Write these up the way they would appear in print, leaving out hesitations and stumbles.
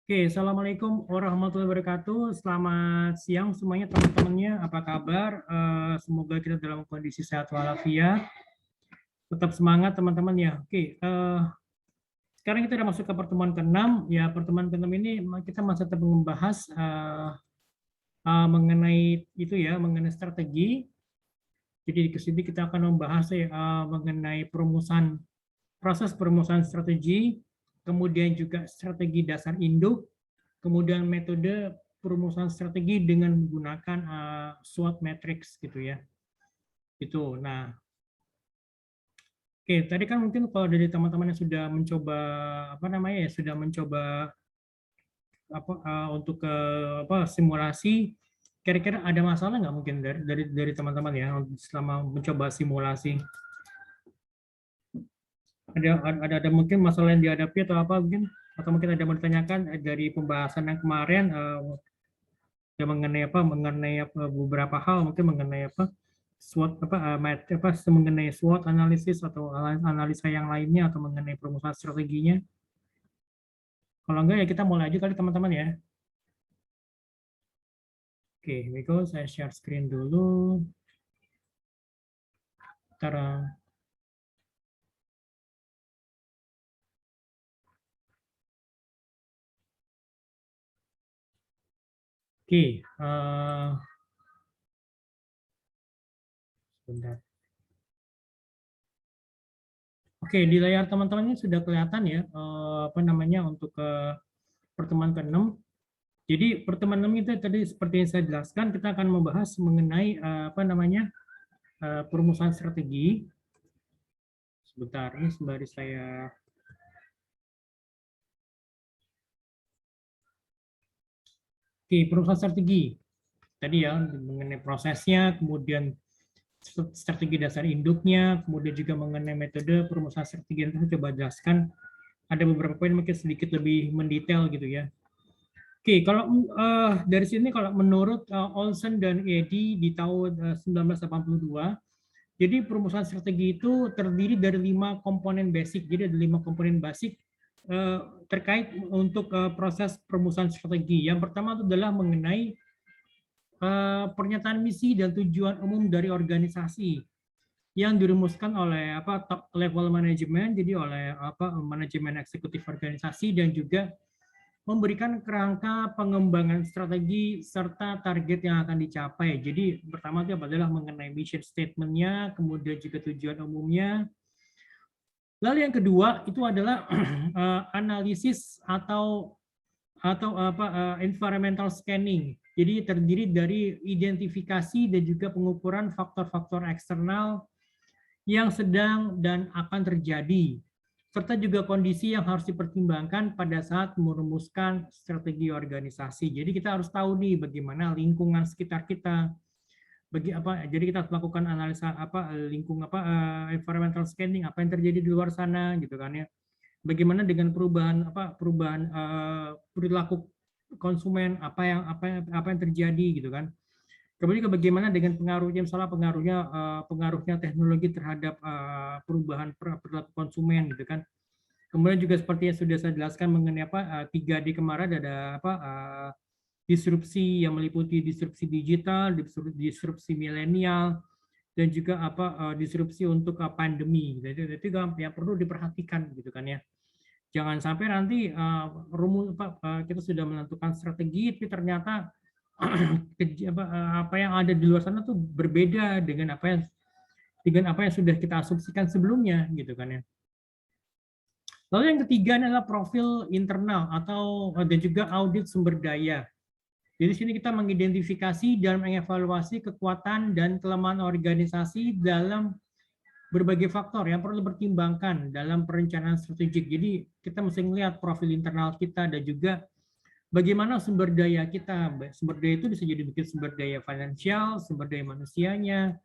Oke, Assalamualaikum warahmatullahi wabarakatuh. Selamat siang semuanya teman-temannya. Apa kabar? Semoga kita dalam kondisi sehat walafiat. Tetap semangat teman-teman ya. Oke, sekarang kita sudah masuk ke pertemuan ke-6. Ya, pertemuan ke-6 ini kita masih tetap membahas mengenai itu ya, mengenai strategi. Jadi di sini kita akan membahas mengenai proses perumusan strategi, kemudian juga strategi dasar induk, kemudian metode perumusan strategi dengan menggunakan SWOT matrix gitu ya. Itu. Nah, oke, tadi kan mungkin kalau dari teman-teman yang sudah mencoba apa namanya ya, sudah mencoba untuk ke simulasi, kira-kira ada masalah nggak mungkin dari teman-teman ya selama mencoba simulasi? Ada mungkin masalah yang dihadapi atau apa mungkin, atau mungkin ada mau ditanyakan dari pembahasan yang kemarin ya mengenai beberapa hal, mungkin mengenai SWOT mengenai SWOT analisis atau analisa yang lainnya, atau mengenai perumusan strateginya. Kalau enggak ya kita mulai aja kali teman-teman ya. Oke, Miko, saya share screen dulu. Ntar, oke, sebentar. Oke, di layar teman-teman ini sudah kelihatan ya apa namanya untuk pertemuan ke-6. Jadi pertemuan 6 itu tadi seperti yang saya jelaskan, kita akan membahas mengenai apa namanya perumusan strategi. Sebentar, ini sembari saya. Oke, perumusan strategi. Tadi ya mengenai prosesnya, kemudian strategi dasar induknya, kemudian juga mengenai metode perumusan strategi. Yang saya coba jelaskan. Ada beberapa poin mungkin sedikit lebih mendetail gitu ya. Oke, kalau dari sini kalau menurut Olsen dan Eddy di tahun 1982, jadi perumusan strategi itu terdiri dari 5 komponen basic. Jadi ada 5 komponen basic terkait untuk proses perumusan strategi. Yang pertama itu adalah mengenai pernyataan misi dan tujuan umum dari organisasi yang dirumuskan oleh top level management, jadi oleh manajemen eksekutif organisasi, dan juga memberikan kerangka pengembangan strategi serta target yang akan dicapai. Jadi pertama itu adalah mengenai mission statement-nya, kemudian juga tujuan umumnya. Lalu yang kedua itu adalah analisis atau environmental scanning. Jadi terdiri dari identifikasi dan juga pengukuran faktor-faktor eksternal yang sedang dan akan terjadi, serta juga kondisi yang harus dipertimbangkan pada saat merumuskan strategi organisasi. Jadi kita harus tahu nih bagaimana lingkungan sekitar kita, jadi kita harus melakukan analisa environmental scanning, apa yang terjadi di luar sana gitu kan ya. Bagaimana dengan perubahan perilaku konsumen, apa yang terjadi gitu kan. Kemudian bagaimana dengan pengaruhnya, misalnya pengaruhnya teknologi terhadap perubahan perilaku konsumen gitu kan. Kemudian juga seperti yang sudah saya jelaskan mengenai 3D kemarin, ada disrupsi yang meliputi disrupsi digital, disrupsi milenial, dan juga disrupsi untuk pandemi. Jadi itu yang perlu diperhatikan gitu kan ya. Jangan sampai nanti kita sudah menentukan strategi, tapi ternyata apa yang ada di luar sana tuh berbeda dengan apa yang sudah kita asumsikan sebelumnya gitu kan ya. Lalu yang ketiga adalah profil internal atau dan juga audit sumber daya. Jadi di sini kita mengidentifikasi dan mengevaluasi kekuatan dan kelemahan organisasi dalam berbagai faktor yang perlu dipertimbangkan dalam perencanaan strategik. Jadi kita mesti melihat profil internal kita dan juga bagaimana sumber daya kita. Sumber daya itu bisa jadi mungkin sumber daya finansial, sumber daya manusianya,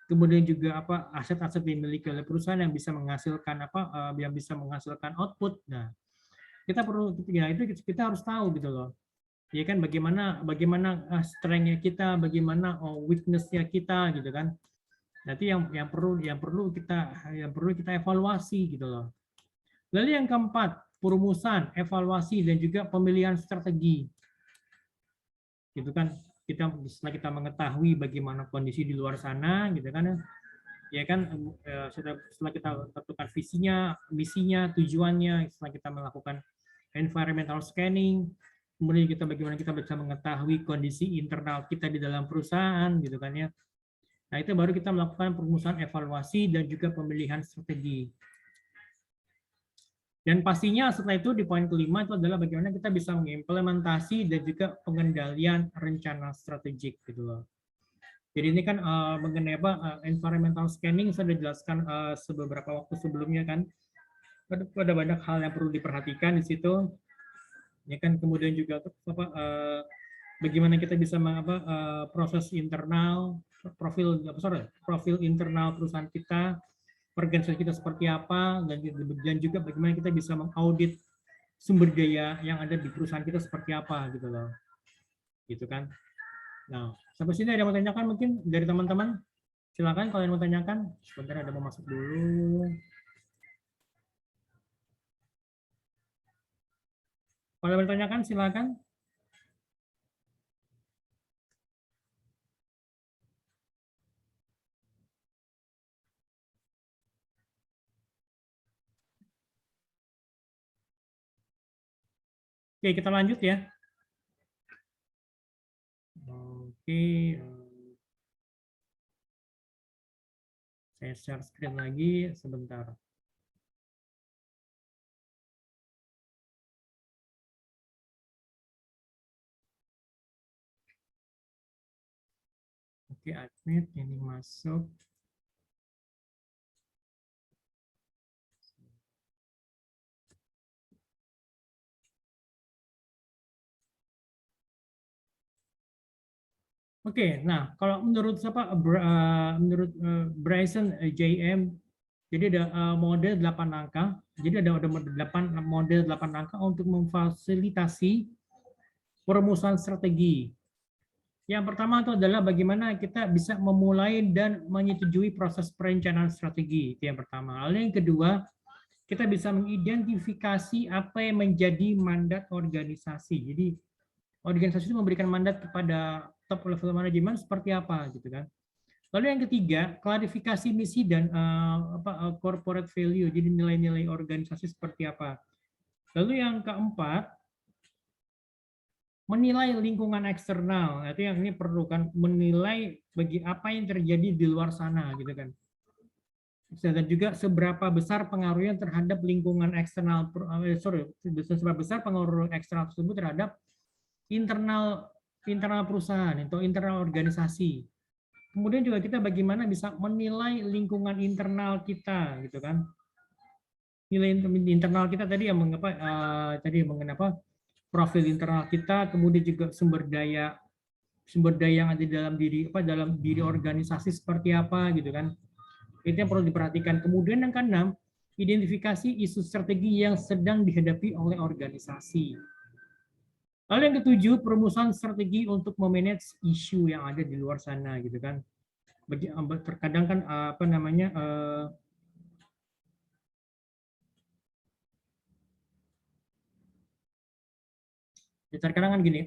kemudian juga aset-aset yang dimiliki oleh perusahaan yang bisa menghasilkan output. Nah, kita perlu ya itu kita harus tahu gitu loh. Ya kan bagaimana strength-nya kita, bagaimana weakness-nya kita gitu kan. Nanti yang perlu kita evaluasi gitu loh. Lalu yang keempat, perumusan, evaluasi, dan juga pemilihan strategi. Gitu kan, setelah kita mengetahui bagaimana kondisi di luar sana, gitu kan, ya kan, setelah kita tentukan visinya, misinya, tujuannya, setelah kita melakukan environmental scanning, kemudian bagaimana kita bisa mengetahui kondisi internal kita di dalam perusahaan, gitu kan ya. Nah, itu baru kita melakukan perumusan, evaluasi, dan juga pemilihan strategi. Dan pastinya setelah itu di poin kelima itu adalah bagaimana kita bisa mengimplementasi dan juga pengendalian rencana strategik gitu loh. Jadi ini kan mengenai environmental scanning saya sudah jelaskan beberapa waktu sebelumnya kan. Ada banyak hal yang perlu diperhatikan di situ. Ya kan, kemudian juga bagaimana kita bisa proses internal, profil internal perusahaan kita, organisasi kita seperti apa, dan juga bagaimana kita bisa mengaudit sumber daya yang ada di perusahaan kita seperti apa gitu loh. Gitu kan. Nah, sampai sini ada yang mau tanyakan mungkin dari teman-teman? Silakan kalau yang mau tanyakan. Sebentar ada mau masuk dulu. Kalau yang mau tanyakan silakan. Oke, kita lanjut ya. Oke. Saya share screen lagi sebentar. Oke, admit ini masuk. Oke, nah kalau menurut menurut Bryson JM, jadi ada model 8 angka. Jadi ada model 8 angka untuk memfasilitasi perumusan strategi. Yang pertama itu adalah bagaimana kita bisa memulai dan menyetujui proses perencanaan strategi. Itu yang pertama. Lalu yang kedua, kita bisa mengidentifikasi apa yang menjadi mandat organisasi. Jadi organisasi itu memberikan mandat kepada top level manajemen seperti apa gitu kan. Lalu yang ketiga, klarifikasi misi dan corporate value, jadi nilai-nilai organisasi seperti apa. Lalu yang keempat, menilai lingkungan eksternal. Itu yang ini perlu kan, menilai bagi apa yang terjadi di luar sana gitu kan. Dan juga seberapa besar pengaruhnya terhadap lingkungan eksternal, seberapa besar pengaruh eksternal tersebut terhadap internal perusahaan atau internal organisasi. Kemudian juga kita bagaimana bisa menilai lingkungan internal kita gitu kan. Nilai internal kita tadi yang mengenai profil internal kita, kemudian juga sumber daya yang ada dalam diri organisasi seperti apa gitu kan. Itu yang perlu diperhatikan. Kemudian yang keenam, identifikasi isu strategi yang sedang dihadapi oleh organisasi. Lalu yang ketujuh, perumusan strategi untuk memanage isu yang ada di luar sana gitu kan. Terkadang kan terkadang kan gini,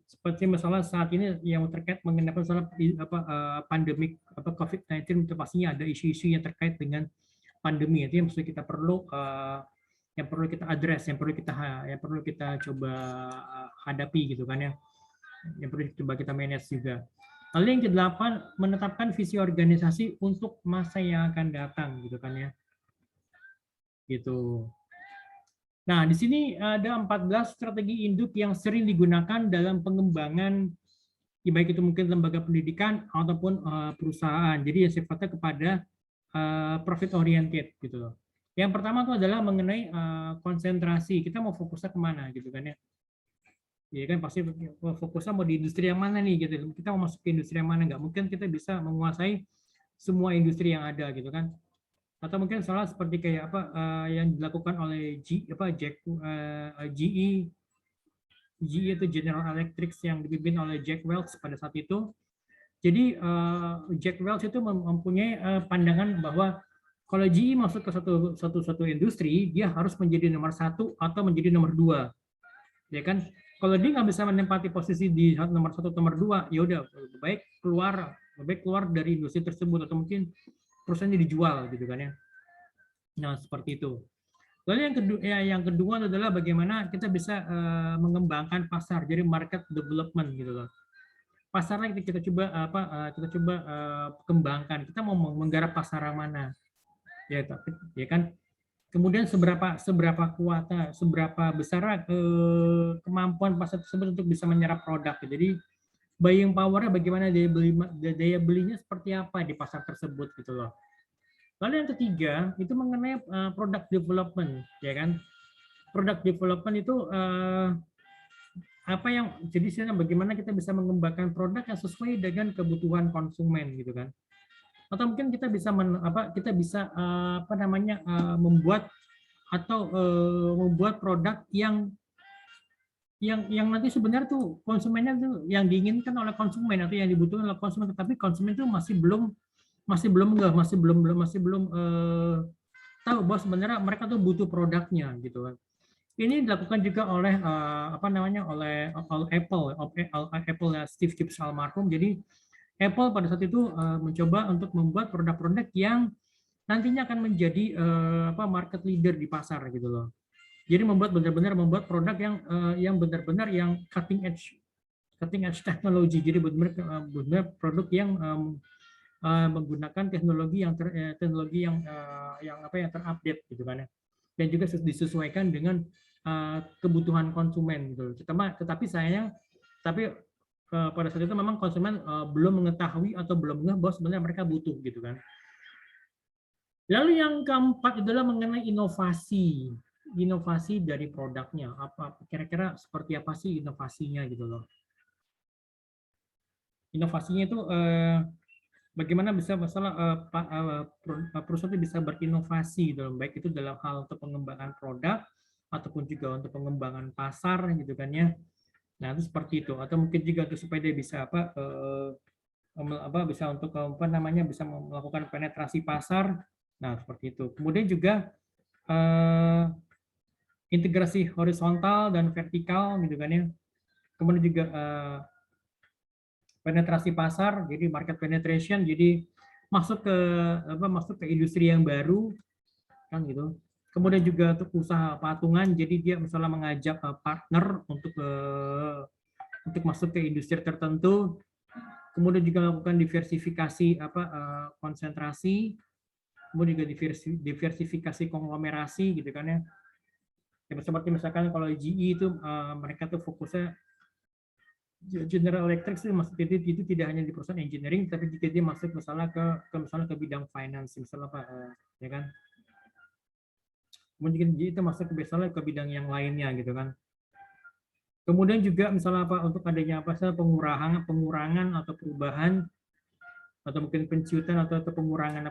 seperti masalah saat ini yang terkait mengenai masalah pandemik COVID-19, itu pastinya ada isu-isu yang terkait dengan pandemi. Itu yang kita perlu kita address, yang perlu kita coba hadapi gitu kan ya, yang perlu coba kita manage juga. Lalu yang ke-8, menetapkan visi organisasi untuk masa yang akan datang gitu kan ya, gitu. Nah, di sini ada 14 strategi induk yang sering digunakan dalam pengembangan, baik itu mungkin lembaga pendidikan ataupun perusahaan. Jadi sifatnya kepada profit oriented gitu loh. Yang pertama itu adalah mengenai konsentrasi. Kita mau fokusnya kemana gitu kan ya? Ya kan pasti fokusnya mau di industri yang mana nih gitu. Kita mau masuk ke industri yang mana? Nggak mungkin kita bisa menguasai semua industri yang ada gitu kan. Atau mungkin salah seperti kayak yang dilakukan oleh GE itu General Electric yang dipimpin oleh Jack Welch pada saat itu. Jadi Jack Welch itu mempunyai pandangan bahwa Kalau GE masuk ke satu industri, dia harus menjadi nomor 1 atau menjadi nomor 2, ya kan? Kalau dia nggak bisa menempati posisi di nomor 1 nomor 2, ya udah lebih baik keluar dari industri tersebut, atau mungkin perusahaannya dijual gitu kan ya. Nah, seperti itu. Lalu yang kedua adalah bagaimana kita bisa mengembangkan pasar, jadi market development gitu loh. Pasarnya kita coba kembangkan. Kita mau menggarap pasar mana, ya kan? Kemudian seberapa besar kemampuan pasar tersebut untuk bisa menyerap produk. Jadi buying power-nya bagaimana, daya belinya seperti apa di pasar tersebut gitu loh. Lalu yang ketiga itu mengenai product development, ya kan? Product development itu jadi bagaimana kita bisa mengembangkan produk yang sesuai dengan kebutuhan konsumen gitu kan? Atau mungkin kita bisa membuat produk yang nanti sebenarnya tuh konsumennya tuh yang diinginkan oleh konsumen atau yang dibutuhkan oleh konsumen, tetapi konsumen itu masih belum tahu bahwa sebenarnya mereka tuh butuh produknya gitu kan. Ini dilakukan juga oleh oleh Apple ya, Steve Jobs almarhum. Jadi Apple pada saat itu mencoba untuk membuat produk-produk yang nantinya akan menjadi market leader di pasar gitu loh. Jadi benar-benar membuat produk yang benar-benar yang cutting edge teknologi. Jadi benar-benar produk yang menggunakan teknologi yang terupdate gitu kan ya, dan juga disesuaikan dengan kebutuhan konsumen gitu. Tapi pada saat itu memang konsumen belum mengetahui atau belum ngeh bahwa sebenarnya mereka butuh gitu kan. Lalu yang keempat adalah mengenai inovasi dari produknya. Apa kira-kira seperti apa sih inovasinya gitu loh. Inovasinya itu bagaimana bisa perusahaan itu bisa berinovasi dalam baik itu dalam hal untuk pengembangan produk ataupun juga untuk pengembangan pasar gitu kan ya. Nah, itu seperti itu, atau mungkin juga untuk supaya dia bisa bisa untuk bisa melakukan penetrasi pasar. Nah, seperti itu. Kemudian juga integrasi horizontal dan vertikal gitu kan ya. Kemudian juga penetrasi pasar, jadi market penetration, jadi masuk ke industri yang baru kan gitu. Kemudian juga untuk usaha patungan, jadi dia misalnya mengajak partner untuk masuk ke industri tertentu. Kemudian juga melakukan diversifikasi konsentrasi, kemudian juga diversifikasi konglomerasi gitu kan ya. Seperti misalkan kalau GE itu mereka tuh fokusnya General Electric itu tidak hanya di perusahaan engineering, tapi jika dia masuk misalnya ke bidang finance, misalnya ya kan. Mungkin itu masuk ke bidang yang lainnya gitu kan. Kemudian juga misalnya untuk adanya pengurangan atau perubahan atau mungkin penciutan atau pengurangan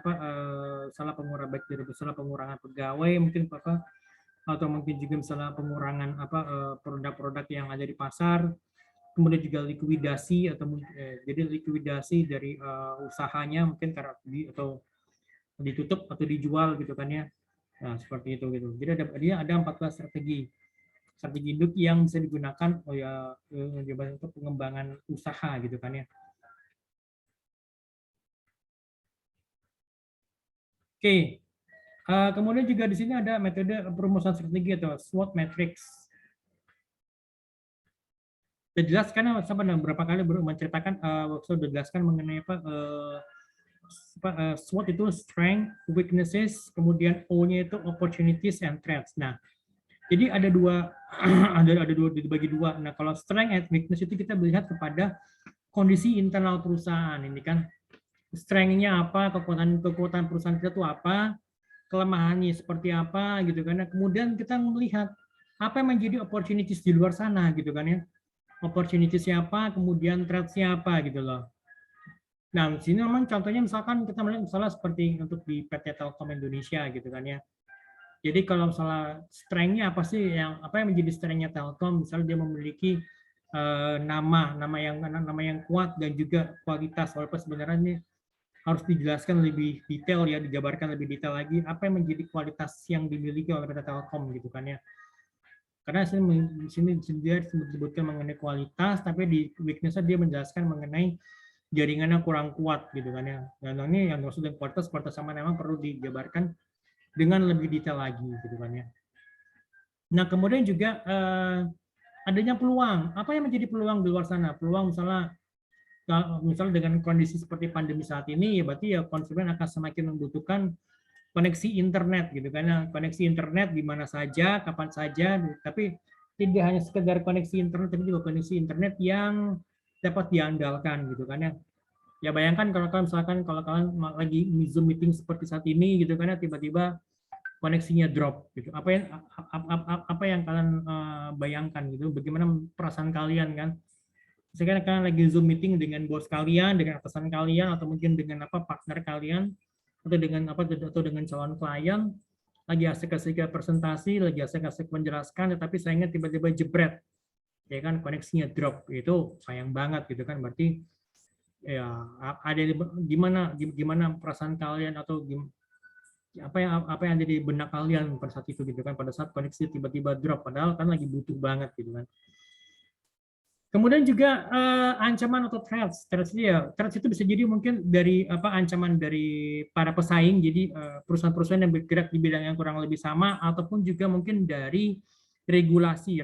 pengurangan pegawai mungkin atau mungkin juga misalnya pengurangan produk-produk yang ada di pasar. Kemudian juga likuidasi jadi likuidasi dari usahanya mungkin karena atau ditutup atau dijual gitu kan ya. Nah, seperti itu gitu. Jadi ada 14 strategi induk yang bisa digunakan untuk pengembangan usaha gitu kan ya. Oke. Kemudian juga di sini ada metode perumusan strategi atau SWOT matrix. Dijelaskan beberapa kali menceritakan sudah dijelaskan mengenai SWOT itu strength, weaknesses, kemudian O-nya itu opportunities and threats. Nah, jadi ada dua dibagi dua. Nah, kalau strength and weakness itu kita melihat kepada kondisi internal perusahaan ini kan. Strength-nya apa, kekuatan perusahaan kita itu apa, kelemahannya seperti apa gitu kan. Kemudian kita melihat apa yang menjadi opportunities di luar sana gitu kan ya. Opportunity siapa, kemudian threat-nya apa gitu loh. Nah, di sini memang contohnya misalkan kita melihat misalnya seperti untuk di PT Telkom Indonesia gitu kan ya. Jadi kalau misalnya strength-nya apa sih apa yang menjadi strength-nya Telkom, misalnya dia memiliki nama yang kuat dan juga kualitas, walaupun sebenarnya harus dijelaskan lebih detail ya, dijabarkan lebih detail lagi apa yang menjadi kualitas yang dimiliki oleh PT Telkom gitu kan ya. Karena di sini dia disebutkan mengenai kualitas, tapi di weakness dia menjelaskan mengenai jaringannya kurang kuat gitu kan ya. Dan ini yang maksud dengan kualitas sama memang perlu dijabarkan dengan lebih detail lagi gitu kan ya. Nah kemudian juga adanya peluang. Apa yang menjadi peluang di luar sana? Peluang misalnya dengan kondisi seperti pandemi saat ini, ya berarti ya konsumen akan semakin membutuhkan koneksi internet gitu kan ya. Koneksi internet di mana saja, kapan saja, tapi tidak hanya sekedar koneksi internet, tapi juga koneksi internet yang dapat diandalkan gitu kan ya. Ya bayangkan kalau kalian misalkan kalau kalian lagi Zoom meeting seperti saat ini gitu kan ya, tiba-tiba koneksinya drop gitu. Apa yang kalian bayangkan gitu? Bagaimana perasaan kalian kan? Misalkan kalian lagi Zoom meeting dengan bos kalian, dengan atasan kalian, atau mungkin dengan partner kalian, atau dengan calon klien, lagi asik-asik presentasi, lagi asik-asik menjelaskan, tetapi sayangnya tiba-tiba jebret, ya kan, koneksinya drop, itu sayang banget gitu kan. Berarti ya ada gimana perasaan kalian, atau apa yang ada di benak kalian pada saat itu gitu kan, pada saat koneksi tiba-tiba drop, padahal kan lagi butuh banget gitu kan. Kemudian juga ancaman atau threats. Threats itu bisa jadi mungkin dari ancaman dari para pesaing, jadi perusahaan-perusahaan yang bergerak di bidang yang kurang lebih sama, ataupun juga mungkin dari regulasi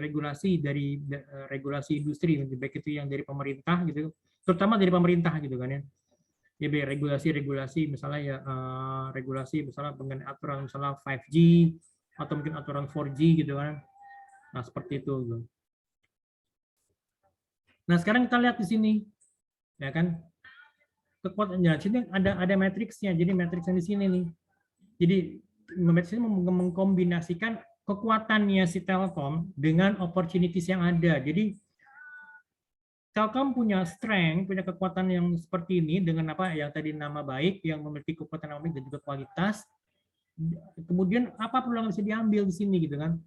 dari regulasi industri, baik itu yang dari pemerintah gitu, terutama dari pemerintah gitu kan ya. Ya regulasi misalnya ya regulasi misalnya mengenai aturan misalnya 5G atau mungkin aturan 4G gitu kan. Nah, seperti itu gitu. Nah, sekarang kita lihat di sini, ya kan, kekuatannya. Sini ada matriksnya. Jadi matriksnya di sini nih. Jadi matriks ini mengkombinasikan kekuatannya si Telkom dengan opportunities yang ada. Jadi Telkom punya strength, punya kekuatan yang seperti ini dengan apa yang tadi nama baik, yang memiliki kekuatan yang baik dan juga kualitas. Kemudian apa peluang yang bisa diambil di sini gitu kan?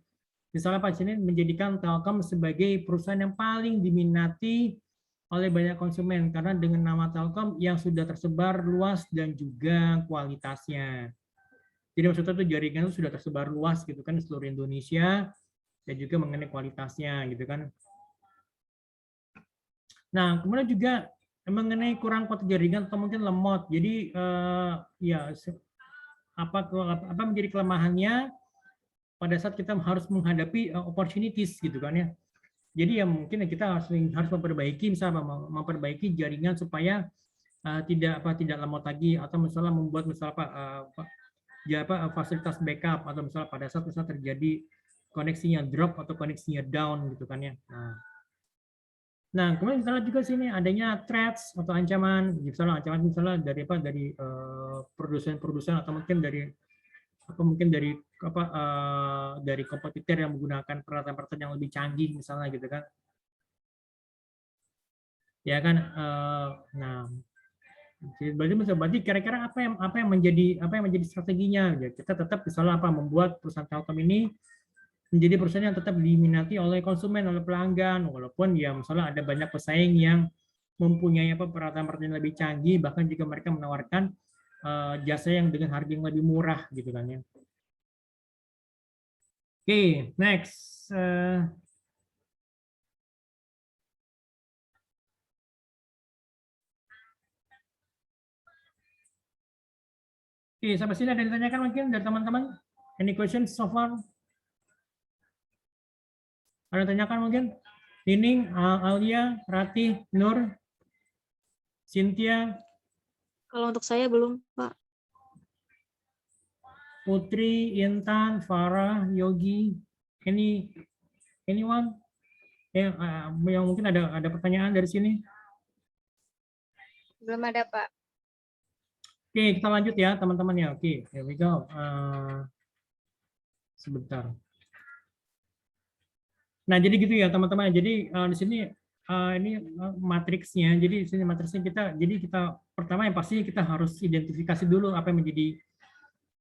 Misalnya Pak ini menjadikan Telkom sebagai perusahaan yang paling diminati oleh banyak konsumen karena dengan nama Telkom yang sudah tersebar luas dan juga kualitasnya. Jadi maksudnya itu jaringan itu sudah tersebar luas gitu kan di seluruh Indonesia dan juga mengenai kualitasnya gitu kan. Nah, kemudian juga mengenai kurang kuat jaringan atau mungkin lemot. Jadi ya apa menjadi kelemahannya pada saat kita harus menghadapi opportunities gitu kan ya. Jadi ya mungkin kita harus memperbaiki, misalnya memperbaiki jaringan supaya tidak lemot lagi, atau misalnya membuat fasilitas backup, atau misalnya pada saat terjadi koneksinya drop atau koneksinya down gitu kan ya. Nah kemudian misalnya juga sini adanya threats atau ancaman, misalnya dari produsen atau mungkin dari dari kompetitor yang menggunakan peralatan-peralatan yang lebih canggih misalnya gitu kan. Ya kan, nah berarti kira-kira apa yang menjadi strateginya ya, kita tetap misalnya membuat perusahaan Telkom ini menjadi perusahaan yang tetap diminati oleh konsumen, oleh pelanggan, walaupun ya misalnya ada banyak pesaing yang mempunyai peralatan-peralatan yang lebih canggih, bahkan juga mereka menawarkan jasa yang dengan harga yang lebih murah gitu kan ya. Oke, next. Oke, sampai sini ada yang ditanyakan mungkin dari teman-teman? Any questions so far? Ada yang ditanyakan mungkin? Nining, Alia, Ratih, Nur, Cynthia? Kalau untuk saya belum, Pak. Putri, Intan, Farah, Yogi, anyone yang mungkin ada pertanyaan dari sini? Belum ada, Pak. Oke, kita lanjut ya teman-teman ya. Oke, here we go. Sebentar. Nah, jadi gitu ya teman-teman. Jadi di sini ini matriksnya. Jadi di sini matriksnya kita pertama yang pasti kita harus identifikasi dulu apa yang menjadi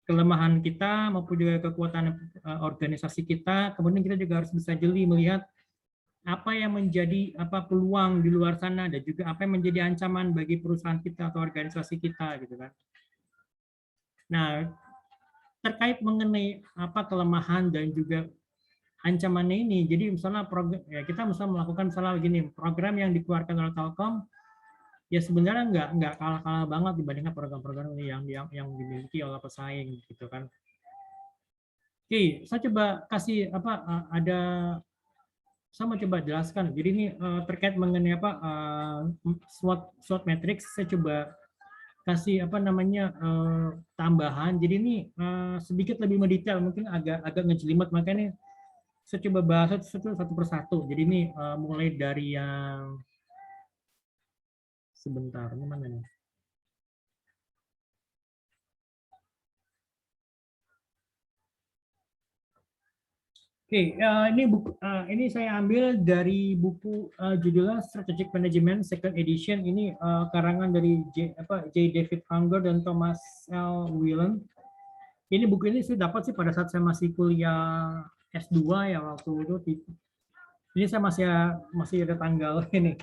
kelemahan kita maupun juga kekuatan organisasi kita. Kemudian kita juga harus bisa jeli melihat apa yang menjadi peluang di luar sana dan juga apa yang menjadi ancaman bagi perusahaan kita atau organisasi kita gitu kan. Nah, terkait mengenai kelemahan dan juga ancamannya ini, jadi misalnya kita misalnya melakukan misalnya begini, program yang dikeluarkan oleh Telkom ya sebenarnya nggak kalah-kalah banget dibandingkan program-program yang dimiliki oleh pesaing gitu kan. Oke, saya coba kasih saya mau coba jelaskan. Jadi ini terkait mengenai SWOT matrix, saya coba kasih tambahan. Jadi ini sedikit lebih mendetail, mungkin agak ngejelimet, makanya saya coba bahas satu persatu. Jadi ini mulai dari yang sebentar, ini mana nih? Oke, ini saya ambil dari buku judulnya Strategic Management Second Edition. Ini karangan dari J. David Hunger dan Thomas L. Whelan. Ini buku ini saya dapat sih pada saat saya masih kuliah S2 ya waktu itu. Ini saya masih ada tanggal ini.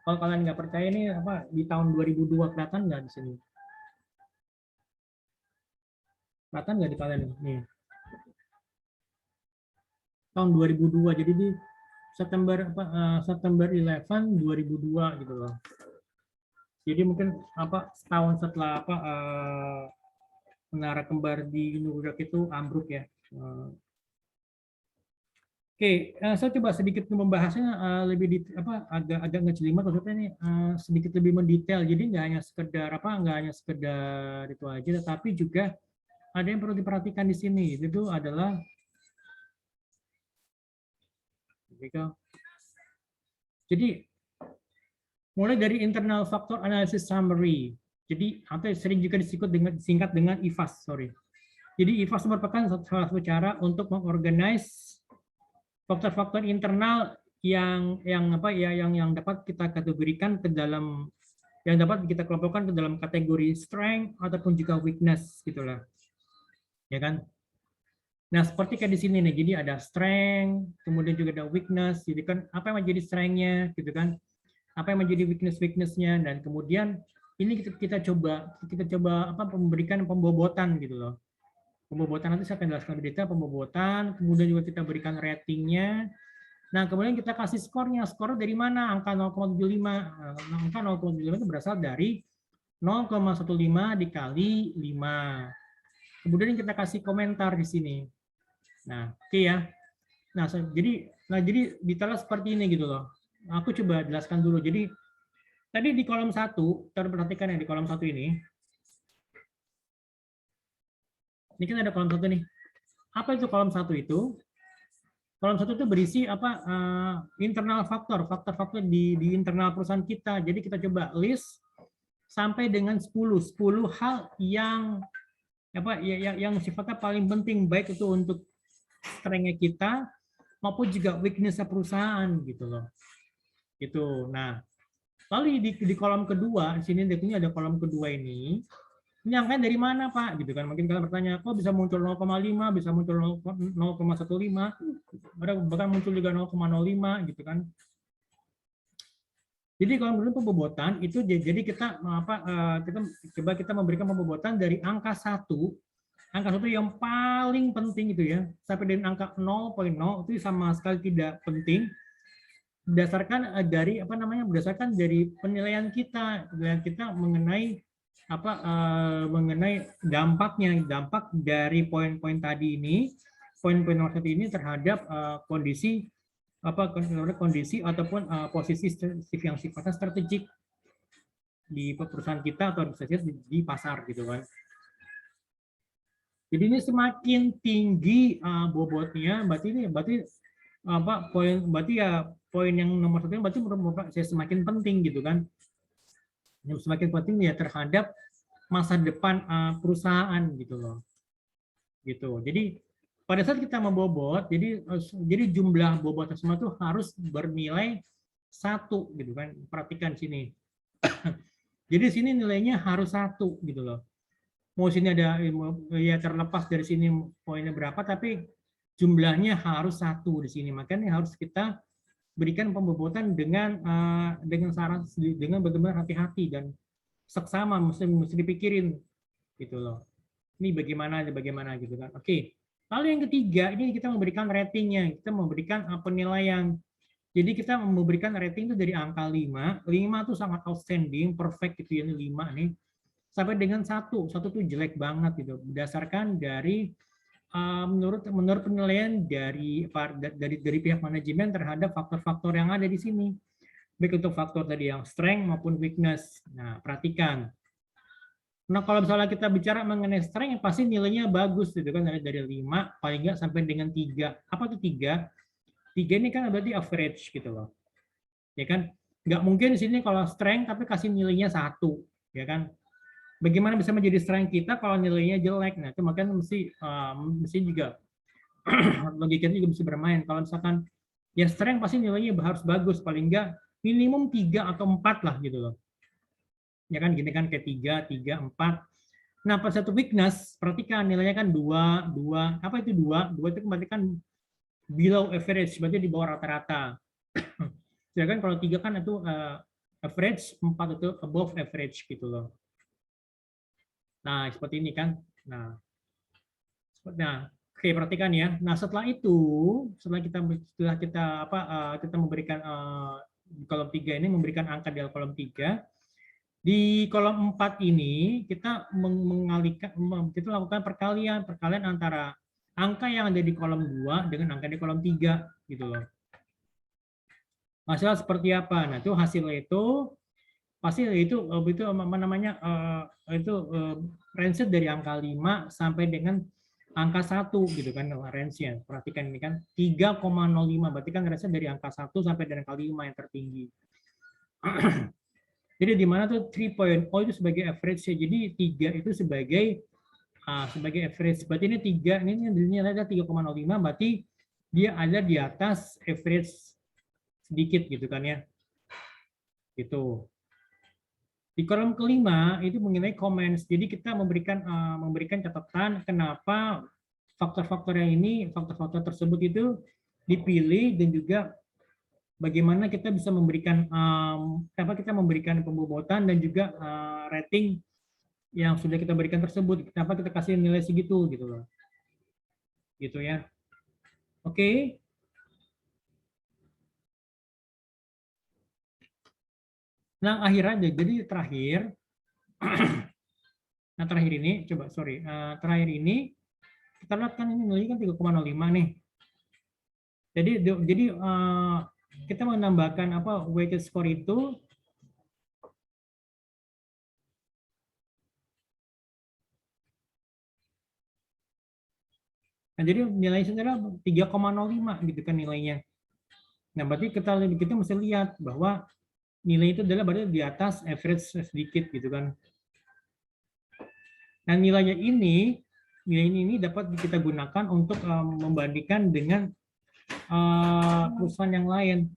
Kalau kalian nggak percaya ini di tahun 2002 kelihatan nggak di sini? Kelihatan nggak di kalian nih? Tahun 2002, jadi di September 11 2002 gitu loh. Jadi mungkin setahun setelah menara kembar di New York itu ambruk ya. Oke, saya coba sedikit membahasnya lebih agak ngejelimet, maksudnya ini sedikit lebih mendetail. Jadi nggak hanya sekedar itu aja, tetapi juga ada yang perlu diperhatikan di sini. Itu adalah jadi mulai dari internal factor analysis summary. Jadi atau sering juga disingkat dengan IFAS, sorry. Jadi IFAS merupakan salah satu cara untuk mengorganize faktor-faktor internal yang dapat kita kategorikan ke dalam, yang dapat kita kelompokkan ke dalam kategori strength ataupun juga weakness gitulah. Ya kan? Nah, seperti kayak di sini nih, jadi ada strength, kemudian juga ada weakness, jadi kan apa yang menjadi strength-nya, gitu kan? Apa yang menjadi weakness-nya, dan kemudian ini kita coba memberikan pembobotan gitu loh. Pembobotan nanti saya akan jelaskan lebih detail pembobotan, kemudian juga kita berikan ratingnya. Nah, kemudian kita kasih skornya. Skor dari mana? Angka 0,75. Angka 0,75 itu berasal dari 0,15 dikali 5. Kemudian kita kasih komentar di sini. Nah, oke ya. Nah, jadi detailnya seperti ini gitu loh. Aku coba jelaskan dulu. Jadi tadi di kolom 1, kita perhatikan yang di kolom 1 ini. Ini kan ada kolom 1 nih. Apa itu kolom 1 itu? Kolom 1 itu berisi internal faktor di internal perusahaan kita. Jadi kita coba list sampai dengan 10 hal yang sifatnya paling penting, baik itu untuk strength-nya kita maupun juga weakness perusahaan gitu loh. Gitu. Nah, lalu di kolom kedua, di sini ada kolom kedua ini. Ini angkanya dari mana, Pak? Gitu kan. Mungkin kalian bertanya, kok bisa muncul 0,5, bisa muncul 0,15, bahkan muncul juga 0,05 gitu kan. Jadi kalau menurut pembobotan itu jadi kita kita memberikan pembobotan dari angka 1 yang paling penting itu ya, sampai dengan angka 0,0 itu sama sekali tidak penting, berdasarkan dari penilaian kita mengenai dampak dari poin-poin tadi ini, poin-poin nomor 1 ini terhadap kondisi ataupun posisi yang sifatnya strategik di perusahaan kita atau di pasar gitu kan. Jadi ini semakin tinggi bobotnya, berarti poin yang nomor 1 berarti semakin penting gitu kan. Yang semakin penting ya terhadap masa depan perusahaan gitu loh. Gitu. Jadi pada saat kita membobot, jadi jumlah bobot semua itu harus bernilai 1 gitu kan. Perhatikan sini. Jadi sini nilainya harus 1 gitu loh. Mau sini ada ya terlepas dari sini poinnya berapa, tapi jumlahnya harus 1 di sini. Makanya harus kita berikan pembobotan dengan dengan benar-benar hati-hati dan seksama, mesti dipikirin gitu loh. Ini bagaimana gitu kan. Oke. Lalu yang ketiga, ini kita memberikan ratingnya, kita memberikan penilaian. Jadi kita memberikan rating itu dari angka 5 itu sangat outstanding, perfect gitu ya, 5 nih, sampai dengan 1 itu jelek banget gitu. Berdasarkan dari menurut penilaian dari pihak manajemen terhadap faktor-faktor yang ada di sini. Baik untuk faktor tadi yang strength maupun weakness. Nah, perhatikan. Nah, kalau misalnya kita bicara mengenai strength, pasti nilainya bagus gitu kan, dari 5 paling nggak sampai dengan 3. Apa tuh 3? 3 ini kan berarti average gitu loh. Ya kan? Nggak mungkin di sini kalau strength tapi kasih nilainya 1, ya kan? Bagaimana bisa menjadi strength kita kalau nilainya jelek? Nah, itu makanya mesti juga logikanya juga bisa bermain. Kalau misalkan ya strength pasti nilainya harus bagus, paling nggak minimum 3 atau 4 lah gitu loh. Ya kan, gini kan, kayak 3, 4. Nah, pas satu weakness, perhatikan nilainya kan 2. Apa itu 2? 2 itu berarti kan below average, berarti di bawah rata-rata. Sedangkan kalau 3 kan itu average, 4 itu above average gitu loh. Nah, seperti ini kan. Nah, oke, perhatikan ya. Nah, setelah kita memberikan di kolom 3 ini memberikan angka di kolom 3. Di kolom 4 ini kita kita lakukan perkalian antara angka yang ada di kolom 2 dengan angka di kolom 3 gitu loh. Masalah seperti apa? Nah, itu hasilnya itu pasti itu apa namanya range dari angka 5 sampai dengan angka 1 gitu kan, range-nya. Perhatikan ini kan 3,05, berarti kan range dari angka 1 sampai dengan angka 5 yang tertinggi. Jadi di mana tuh 3.0 itu sebagai average ya. Jadi 3 itu sebagai average. Berarti ini 3, ini nilainya 3,05, berarti dia ada di atas average sedikit gitu kan ya. Gitu. Di kolom kelima itu mengenai comments. Jadi kita memberikan catatan kenapa faktor-faktor tersebut itu dipilih, dan juga bagaimana kita bisa memberikan pembobotan dan juga rating yang sudah kita berikan tersebut. Kenapa kita kasih nilai segitu gitu loh. Gitu ya. Oke. Nah, akhir aja. Jadi terakhir nah, terakhir ini terakhir ini kita lihat kan ini nilainya kan 3,05 nih. Jadi kita menambahkan weighted score itu nah, jadi nilainya sebenarnya 3,05 gitu kan nilainya. Nah, berarti kita mesti lihat bahwa nilai itu adalah berarti di atas average sedikit gitu kan. Nah, nilai ini dapat kita gunakan untuk membandingkan dengan perusahaan yang lain,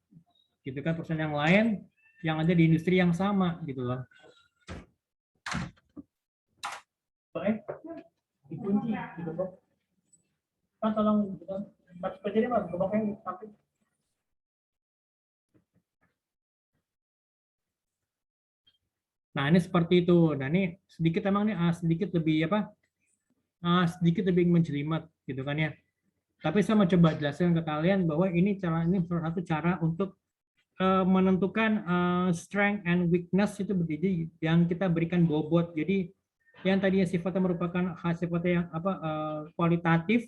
gitu kan, perusahaan yang lain yang ada di industri yang sama, gitu loh. Baik, dikunci, gitu kok. Pak, tolong, Pak, jadi Pak, kebakang sampai. Nah, ini seperti itu. Nah, ini sedikit emang nih sedikit lebih sedikit lebih menjelimet, gitu kan ya. Tapi saya mau coba jelaskan ke kalian bahwa ini salah satu cara untuk menentukan strength and weakness itu berdiri yang kita berikan bobot. Jadi yang tadinya sifatnya merupakan sifatnya yang kualitatif,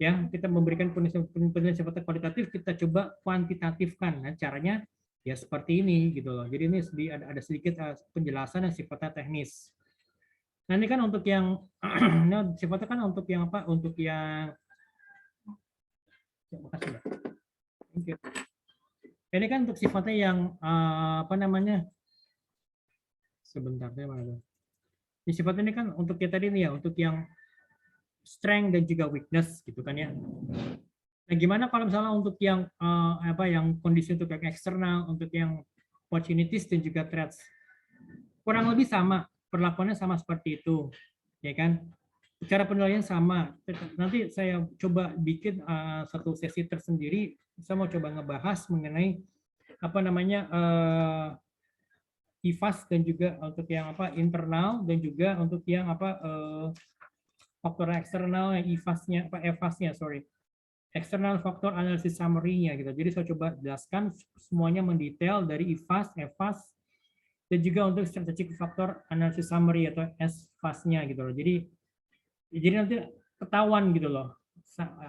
ya kita memberikan penilaian sifatnya kualitatif, kita coba kuantitatifkan. Nah, caranya ya seperti ini gitu loh. Jadi ini ada sedikit penjelasan yang sifatnya teknis. Nah, ini kan untuk yang sifatnya kan untuk yang Untuk yang makasih ya. Thank you. Ini kan untuk sifatnya yang sebentar deh mana. Ini sifatnya ini kan untuk yang tadi nih ya, untuk yang strength dan juga weakness gitu kan ya. Nah, gimana kalau misalnya untuk yang yang kondisi untuk yang eksternal, untuk yang opportunities dan juga threats. Kurang lebih sama, perlakuannya sama seperti itu, ya kan? cara penilaian sama. Nanti saya coba bikin satu sesi tersendiri. Saya mau coba ngebahas mengenai apa namanya IFAS dan juga untuk yang apa internal dan juga untuk yang apa faktor eksternal yang IFAS-nya apa EFAS-nya sorry. External Factor Analysis Summary-nya gitu. Jadi saya coba jelaskan semuanya mendetail dari IFAS, EFAS, dan juga untuk Strategic Factor Analysis Summary atau SFAS-nya gitu loh. Jadi nanti ketahuan gitu loh.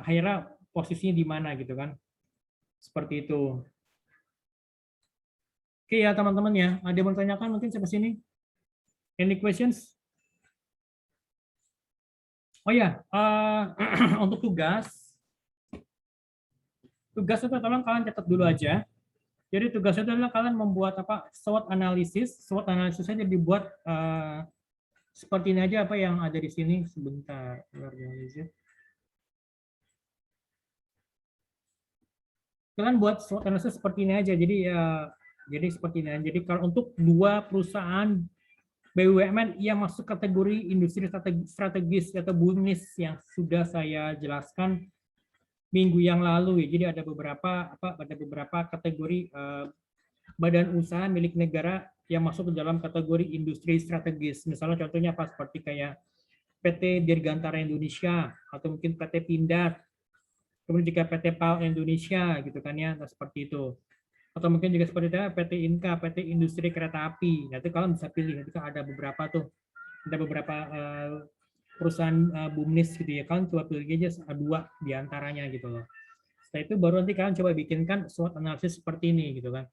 Akhirnya posisinya di mana gitu kan. Seperti itu. Oke ya teman-teman ya. Ada yang mau tanyakan mungkin sampai sini? Any questions? Oh ya, untuk tugas itu tolong kalian catat dulu aja. Jadi tugasnya adalah kalian membuat apa SWOT analisis. SWOT analisisnya dibuat seperti ini aja apa yang ada di sini. Sebentar. Kalian buat SWOT analisis seperti ini aja. Jadi seperti ini. Jadi kalau untuk dua perusahaan BUMN yang masuk kategori industri strategis atau BUMNIS yang sudah saya jelaskan minggu yang lalu ya. Jadi ada beberapa kategori badan usaha milik negara yang masuk ke dalam kategori industri strategis. Misalnya contohnya apa seperti kayak PT Dirgantara Indonesia atau mungkin PT Pindad, kemudian juga PT PAL Indonesia gitu kan ya, seperti itu. Atau mungkin juga seperti itu PT Inka, PT Industri Kereta Api. Nanti kalian bisa pilih, nanti ada beberapa tuh, ada beberapa perusahaan BUMNIS gitu ya, kalian coba pilih aja dua diantaranya gitu loh. Setelah itu baru nanti kalian coba bikinkan SWOT analisis seperti ini gitu kan.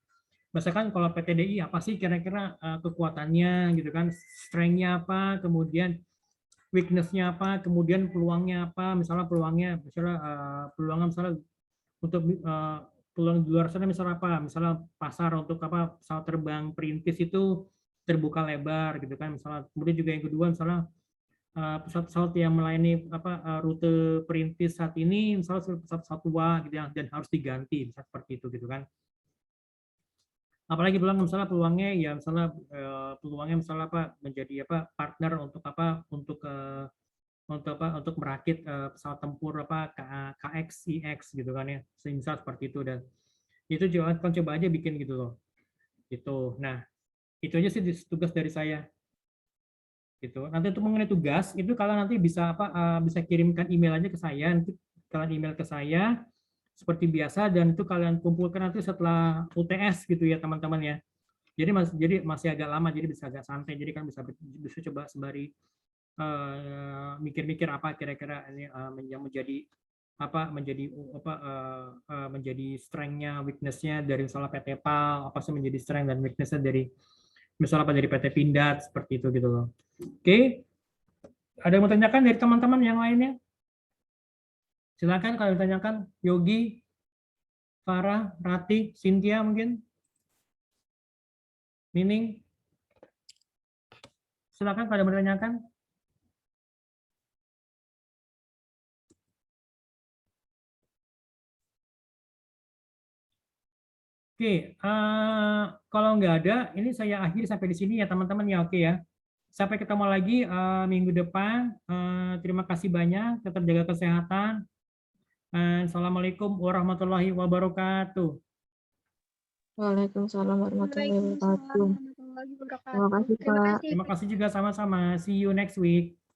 Misalkan kalau PTDI apa sih kira-kira kekuatannya gitu kan, strength-nya apa, kemudian weakness-nya apa, kemudian peluangnya apa, misalnya peluangnya misalnya untuk peluang di luar sana misalnya apa, misalnya pasar untuk apa pesawat terbang perintis itu terbuka lebar gitu kan, misalnya. Kemudian juga yang kedua misalnya pesawat-pesawat yang melayani apa rute perintis saat ini misalnya pesawat tua gitu ya, dan harus diganti misalnya seperti itu gitu kan. Apalagi peluangnya ya misalnya peluangnya misalnya apa menjadi apa partner untuk merakit pesawat tempur apa KX, IX gitu kan ya, misal seperti itu. Dan itu juga kan coba aja bikin gitu loh gitu. Nah itu aja sih tugas dari saya gitu. Nanti untuk mengenai tugas itu kalian nanti bisa bisa kirimkan email aja ke saya, nanti kalian email ke saya seperti biasa, dan itu kalian kumpulkan nanti setelah UTS gitu ya teman-teman ya. Jadi masih agak lama, jadi bisa agak santai, jadi kan bisa coba sembari mikir-mikir apa kira-kira ini yang menjadi strength-nya, weakness-nya dari misalnya PT PAL, apa sih menjadi strength dan weakness-nya dari misalnya apa dari PT Pindad seperti itu gitu loh. Oke. Ada yang mau tanyakan dari teman-teman yang lainnya? Silakan kalau ditanyakan. Yogi, Farah, Rati, Cynthia mungkin. Nining. Silakan kalau mau ditanyakan. Oke, kalau nggak ada, ini saya akhiri sampai di sini ya teman-teman ya. Oke ya. Sampai ketemu lagi minggu depan. Terima kasih banyak. Tetap jaga kesehatan. Assalamualaikum warahmatullahi wabarakatuh. Waalaikumsalam warahmatullahi Waalaikumsalam wabarakatuh. warahmatullahi wabarakatuh. Terima kasih, Terima Pak. kasih. Terima kasih juga sama-sama. See you next week.